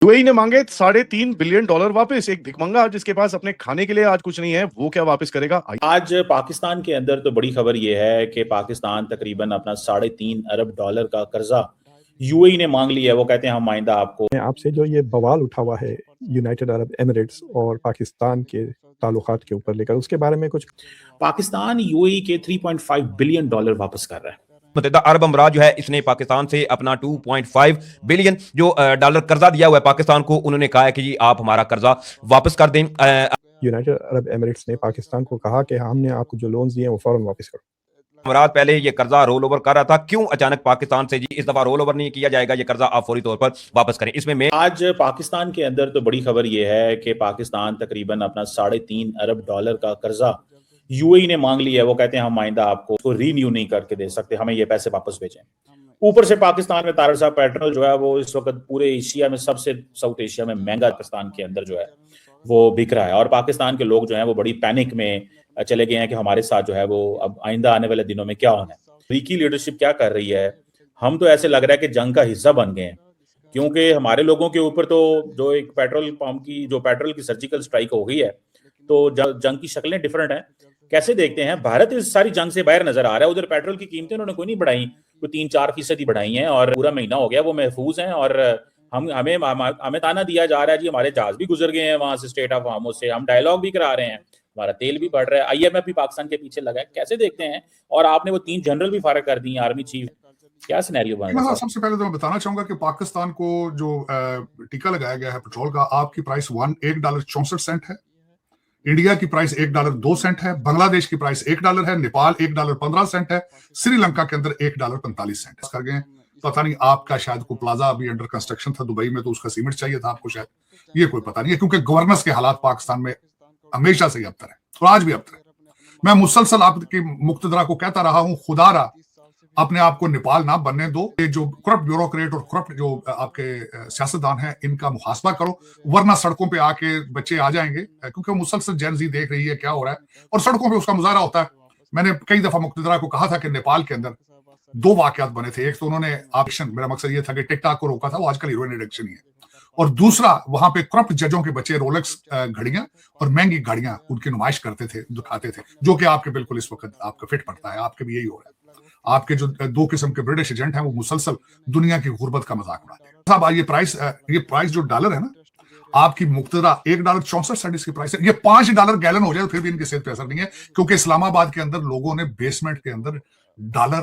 UAE ने मांगे $3.5 billion वापस। एक भिखमंगा जिसके पास अपने खाने के लिए आज कुछ नहीं है, वो क्या वापस करेगा? आज पाकिस्तान के अंदर तो बड़ी खबर यह है कि पाकिस्तान तकरीबन अपना $3.5 अरब का कर्जा यूएई ने मांग लिया है। वो कहते हैं हम आइंदा आपको आपसे जो ये बवाल उठा हुआ है यूनाइटेड अरब एमिरेट्स और पाकिस्तान के ताल्लुकात के ऊपर लेकर, उसके बारे में कुछ पाकिस्तान यूएई के $3.5 बिलियन वापस कर रहा है। मुत्तहिदा अरब अमीरात जो है इसने पाकिस्तान से अपना 2.5 बिलियन जो डॉलर कर्जा दिया हुआ है पाकिस्तान को, उन्होंने कहा है कि जी आप हमारा कर्जा वापस कर दें। यूनाइटेड अरब एमिरेट्स ने पाकिस्तान को कहा कि हमने आपको जो लोन्स दिए हैं वो फौरन वापस करो। अमीरात पहले ये कर्जा रोल ओवर कर रहा था, क्यों अचानक पाकिस्तान से जी इस दफा रोल ओवर नहीं किया जाएगा, ये कर्जा आप फौरी तौर पर वापस करें। इसमें आज पाकिस्तान के अंदर तो बड़ी खबर यह है कि पाकिस्तान तकरीबन अपना $3.5 अरब का कर्जा यूएई ने मांग लिया है। वो कहते हैं हम आइंदा आपको रीन्यू नहीं करके दे सकते, हमें ये पैसे वापस भेजें। ऊपर से पाकिस्तान में तारड़ साहब पेट्रोल जो है वो इस वक्त पूरे एशिया में सबसे साउथ एशिया में महंगा पाकिस्तान के अंदर जो है वो बिक रहा है, और पाकिस्तान के लोग जो है वो बड़ी पैनिक में चले गए हैं कि हमारे साथ जो है वो अब आइंदा आने वाले दिनों में क्या होना है। अमेरिकी लीडरशिप क्या कर रही है, हम तो ऐसे लग रहा है कि जंग का हिस्सा बन गए हैं, क्योंकि हमारे लोगों के ऊपर तो जो एक पेट्रोल पंप की जो पेट्रोल की सर्जिकल स्ट्राइक हो गई है, तो जंग की शक्लें डिफरेंट हैं। कैसे देखते हैं, भारत इस सारी जंग से बाहर नजर आ रहा है। उधर पेट्रोल की कीमतें उन्होंने कोई नहीं बढ़ाई, कोई 3-4% ही बढ़ाई हैं, और पूरा महीना हो गया वो महफूज हैं, और हमें ताना दिया जा रहा है जी हमारे जहाज भी गुजर गए हैं वहां से, स्टेट ऑफ हार्मोज से, हम डायलॉग भी करा रहे हैं, हमारा तेल भी बढ़ रहा है, आईएमएफ भी पाकिस्तान के पीछे लगा है। कैसे देखते हैं, और आपने वो 3 जनरल भी फारग कर दी, आर्मी चीफ, क्या सिनेरियो बन रहा है? सबसे पहले तो मैं बताना चाहूंगा कि पाकिस्तान को जो टीका लगाया गया है पेट्रोल का, आपकी प्राइस $1.64 है, इंडिया की प्राइस $1.02 है, बांग्लादेश की प्राइस $1 है, नेपाल $1.15 है, श्रीलंका के अंदर $1.45 कर गए। पता नहीं आपका शायद को प्लाजा अभी अंडर कंस्ट्रक्शन था दुबई में, तो उसका सीमेंट चाहिए था आपको शायद, ये कोई पता नहीं है, क्योंकि गवर्नेंस के हालात पाकिस्तान में हमेशा से अबतर है और आज भी अबतर है। मैं मुसलसल आपके मुक्तदरा को कहता रहा हूं, खुदारा अपने आप को नेपाल ना बनने दो। ये जो करप्ट ब्यूरोक्रेट और करप्ट जो आपके सियासतदान हैं, इनका मुहासबा करो, वरना सड़कों पे आके बच्चे आ जाएंगे, क्योंकि मुसलसल जेन जी देख रही है क्या हो रहा है और सड़कों पे उसका मुजाहरा होता है। मैंने कई दफा मुक्तदरा को कहा था कि नेपाल के अंदर 2 वाकयात बने थे। एक तो उन्होंने एक्शन, मेरा मकसद ये था कि टिकटॉक को रोका था, वो आजकल हीरोइन एडिक्शन ही है, और दूसरा वहां पे करप्ट जजों के बच्चे रोलेक्स घड़ियां और महंगी गाड़ियां उनकी नुमाइश करते थे, दिखाते थे, जो कि आपके बिल्कुल इस वक्त आपका फिट पड़ता है, आपके भी यही हो रहा है। आपके जो 2 किस्म के ब्रिटिश एजेंट हैं वो मुसलसल दुनिया की गुर्बत का मजाक उड़ाते हैं। साहब ये प्राइस जो डॉलर है ना, आपकी मुक्तदा $1.64 इसकी प्राइस है, ये $5 गैलन हो जाए तो फिर भी इनकी सेहत पे असर नहीं है, क्योंकि इस्लामाबाद के अंदर लोगों ने बेसमेंट के अंदर डॉलर,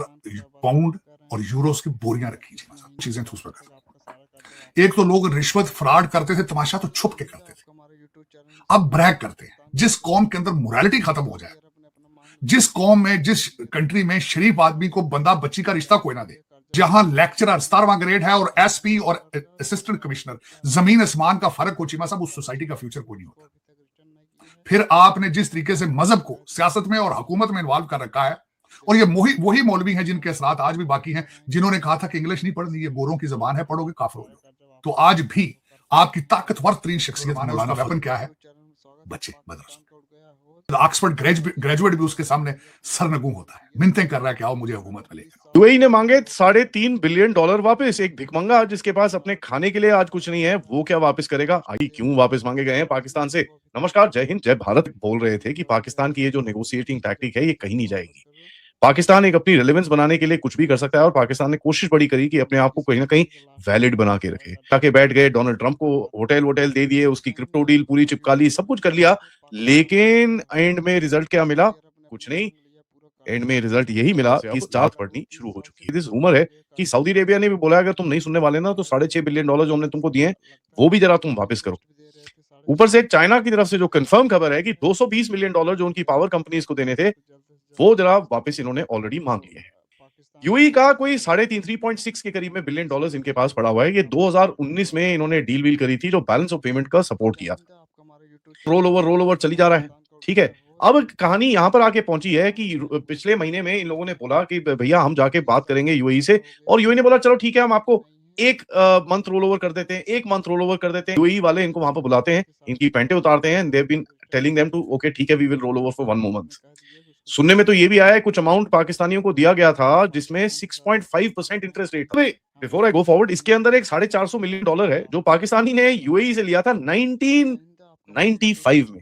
पाउंड और यूरोस की बोरियां रखी चीजें थी उस वक्त। एक तो लोग रिश्वत फ्रॉड करते थे, तमाशा तो छुप के करते थे, अब ब्रैग करते हैं। जिस कौम के अंदर मोरालिटी खत्म हो जाए, जिस कौम में, जिस कंट्री में शरीफ आदमी को बंदा बच्ची का रिश्ता कोई ना दे, जहां लेक्चरर 17वां ग्रेड है और एसपी और असिस्टेंट कमिश्नर जमीन आसमान का फर्क हो, चीमा साहब, उस सोसाइटी का फ्यूचर कोई नहीं होता। फिर आपने जिस तरीके से मजहब को सियासत में और हुकूमत में इन्वॉल्व कर रखा है, और ये वही मौलवी हैं जिनके असरात आज भी बाकी हैं, जिन्होंने कहा था कि इंग्लिश नहीं पढ़नी, ये गोरों की जबान है, पढ़ोगे काफिर हो जाओगे। तो आज भी आपकी ताकतवर तरीन शख्सियत मौलाना वेपन क्या है? बच्चे मदरसों। ऑक्सफोर्ड ग्रेजुएट भी उसके सामने सरनगू होता है, मिन्नतें कर रहा है कि आओ मुझे हुकूमत में लेकर। यूएई ने मांगे $3.5 बिलियन वापस। एक भिखमंगा जिसके पास अपने खाने के लिए आज कुछ नहीं है, वो क्या वापस करेगा? क्यों वापस मांगे गए हैं पाकिस्तान से? नमस्कार, जय हिंद, जय भारत। बोल रहे थे कि पाकिस्तान की ये जो नेगोशिएटिंग टैक्टिक है ये कहीं नहीं जाएगी। पाकिस्तान एक अपनी रेलेवेंस बनाने के लिए कुछ भी कर सकता है, और पाकिस्तान ने कोशिश बड़ी करी कि अपने आप को कहीं ना कहीं वैलिड बना के रखे। ताकि बैठ गए, डोनाल्ड ट्रंप को होटल दे दिए, उसकी क्रिप्टो डील पूरी चिपका ली, सब कुछ कर लिया, लेकिन एंड में रिजल्ट क्या मिला? कुछ नहीं। एंड में रिजल्ट यही मिला कि स्टार्ट पड़नी शुरू हो चुकी है। दिस रूमर है कि सऊदी अरेबिया ने भी बोला अगर तुम नहीं सुनने वाले ना, तो $6.5 बिलियन जो हमने तुमको दिए हैं वो भी जरा तुम वापस करो। ऊपर से एक चाइना की तरफ से जो कंफर्म खबर है कि $220 मिलियन जो उनकी पावर कंपनीज को देने थे, वो जरा वापस इन्होंने ऑलरेडी मांग लिए हैं। यूएई का कोई 3.6 के करीब में बिलियन डॉलर्स इनके पास पड़ा हुआ है। ये 2019 में इन्होंने डील करी थी जो बैलेंस ऑफ पेमेंट का सपोर्ट किया था। रोल ओवर चली जा रहा है, ठीक है। अब कहानी यहां पर आके पहुंची है कि पिछले महीने में इन लोगों ने बोला कि भैया हम जाके बात करेंगे यूएई से, और यूएई ने बोला चलो ठीक है, हम आपको एक मंथ रोल ओवर कर देते हैं, एक मंथ रोल ओवर कर देते हैं। यूएई वाले इनको वहां पर बुलाते हैं, इनकी पेंटे उतारते हैं, they have been telling them to okay ठीक है, we will roll over for 1 more month. सुनने में तो ये भी आया है कुछ अमाउंट पाकिस्तानियों को दिया गया था जिसमें 6.5% interest rate. Before I go forward, इसके अंदर एक $450 मिलियन है जो पाकिस्तानी ने यूएई से लिया था 1995 में।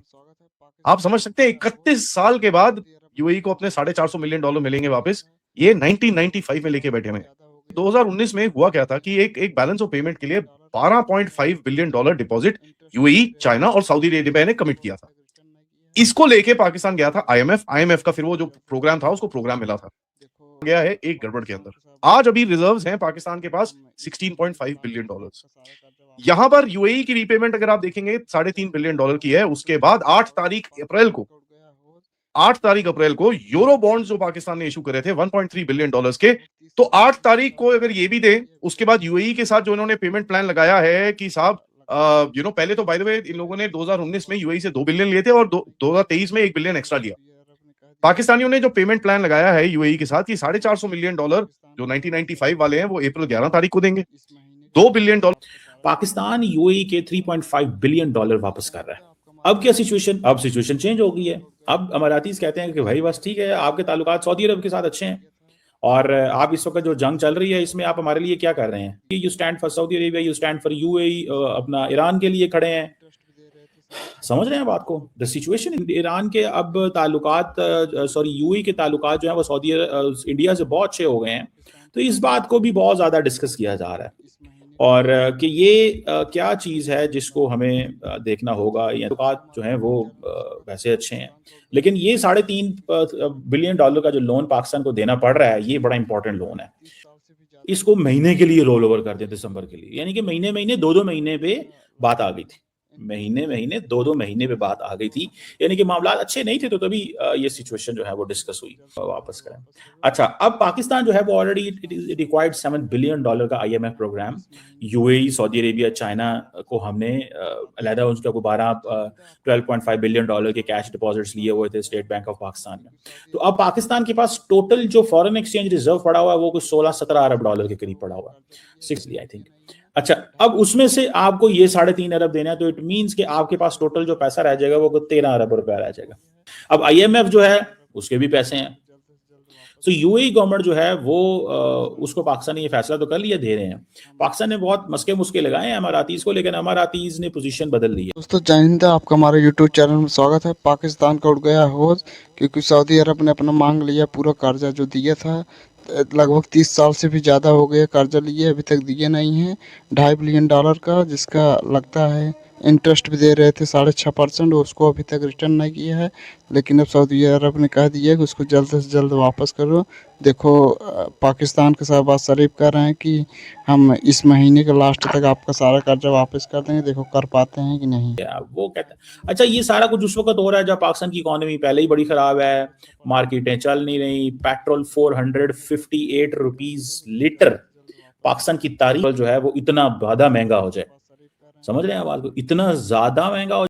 आप समझ सकते हैं 31 साल के बाद यूएई को अपने $450 मिलियन मिलेंगे वापस। ये 1995 में लेके बैठे हुए हैं। 2019 में हुआ क्या था कि एक बैलेंस ऑफ पेमेंट के लिए $12.5 बिलियन डिपॉजिट यूएई, चाइना और सऊदी अरेबिया ने कमिट किया था। इसको लेके पाकिस्तान गया था आईएमएफ का, फिर वो जो प्रोग्राम था उसको प्रोग्राम मिला था, गया है एक गड़बड़ के अंदर। आज अभी रिजर्व्स हैं पाकिस्तान के पास $16.5 बिलियन। यहां पर यूएई की रीपेमेंट अगर आप देखेंगे $3.5 बिलियन की है। उसके बाद 8 तारीख अप्रैल को यूरो बॉन्ड्स जो पाकिस्तान ने इशू करे थे $1.3 बिलियन के, तो 8 तारीख को अगर ये भी दें, उसके बाद यूएई के साथ जो इन्होंने पेमेंट प्लान लगाया है कि साहब पहले तो बाय द वे इन लोगों ने 2019 में यूएई से 2 बिलियन लिए थे और 2023 में 1 बिलियन एक्स्ट्रा लिया। पाकिस्तानियों ने जो पेमेंट प्लान लगाया है यूएई के साथ कि $450 मिलियन जो 1995 वाले हैं वो अप्रैल 11 तारीख को देंगे, $2 बिलियन। पाकिस्तान यूएई के $3.5 बिलियन वापस कर रहा है। अब क्या सिचुएशन? अब सिचुएशन चेंज हो गई है। अब अमारातीज कहते हैं कि भाई बस ठीक है, आपके ताल्लुकात सऊदी अरब के साथ अच्छे हैं और आप इस वक्त जो जंग चल रही है इसमें आप हमारे लिए क्या कर रहे हैं? You stand for Saudi Arabia, you stand for UAE, अपना ईरान के लिए खड़े हैं। समझ रहे हैं बात को? द सिचुएशन ईरान के अब ताल्लुकात यूएई के ताल्लुकात जो है वो सऊदी इंडिया से बहुत अच्छे हो गए हैं। तो इस बात को भी बहुत ज्यादा डिस्कस किया जा रहा है और कि ये क्या चीज़ है जिसको हमें देखना होगा। ये ताल्लुकात जो हैं वो वैसे अच्छे हैं, लेकिन ये $3.5 बिलियन का जो लोन पाकिस्तान को देना पड़ रहा है, ये बड़ा इंपॉर्टेंट लोन है। इसको महीने के लिए रोल ओवर कर दें दिसंबर के लिए, यानी कि महीने 2-2 महीने पे बात आ गई थी। महीने 2-2 महीने पे बात आ गई थी, यानी कि मामला अच्छे नहीं थे, तो तभी ये सिचुएशन जो है वो डिस्कस हुई। वापस करें। अच्छा, अब पाकिस्तान जो है वो ऑलरेडी रिक्वायर्ड $7 बिलियन का IMF programme UAE, Saudi Arabia, China को हमने अलहदा उनका 12.5 बिलियन के कैश डिपॉजिट्स लिए हुए थे स्टेट बैंक ऑफ पाकिस्तान में। तो अब पाकिस्तान के पास टोटल जो फॉरेन एक्सचेंज रिजर्व पड़ा हुआ है वो कुछ $16-17 अरब के करीब पड़ा हुआ है, 6 आई थिंक। अच्छा, अब उसमें से आपको ये $3.5 अरब देना है, तो इट मींस कि आपके पास टोटल जो पैसा रह जाएगा वो 13 अरब रुपया रह जाएगा। अब आईएमएफ जो है उसके भी पैसे हैं, तो यूएई गवर्नमेंट जो है वो उसको पाकिस्तान ने ये फैसला तो कर लिया, दे रहे हैं। पाकिस्तान ने बहुत मस्के मुस्के लगाए हैं अमारातीज को, लेकिन अमारातीज ने पोजीशन बदल ली है। दोस्तों जय हिंद, आपका हमारे यूट्यूब चैनल में स्वागत है। पाकिस्तान का उड़ गया होश, क्योंकि सऊदी अरब ने अपना मांग लिया पूरा कर्जा जो दिया था। लगभग 30 साल से भी ज़्यादा हो गए कर्जा लिए, अभी तक दिए नहीं हैं $2.5 बिलियन का, जिसका लगता है इंटरेस्ट भी दे रहे थे 6.5%, उसको अभी तक रिटर्न नहीं किया है। लेकिन अब सऊदी अरब ने कह दिया कि उसको जल्द से जल्द वापस करो। देखो पाकिस्तान के शहबाज शरीफ कह रहे हैं कि हम इस महीने के लास्ट तक आपका सारा कर्जा वापस कर देंगे, देखो कर पाते हैं कि नहीं। वो कहते हैं। अच्छा, ये सारा कुछ उस वक्त हो रहा है जब पाकिस्तान की इकोनॉमी पहले ही बड़ी खराब है, मार्केटें चल नहीं रही, पेट्रोल 458 रुपीस लीटर पाकिस्तान की तारीख जो है वो इतना ज्यादा महंगा हो जाए। समझ रहे हैं बात को? इतना ज्यादा महंगा हो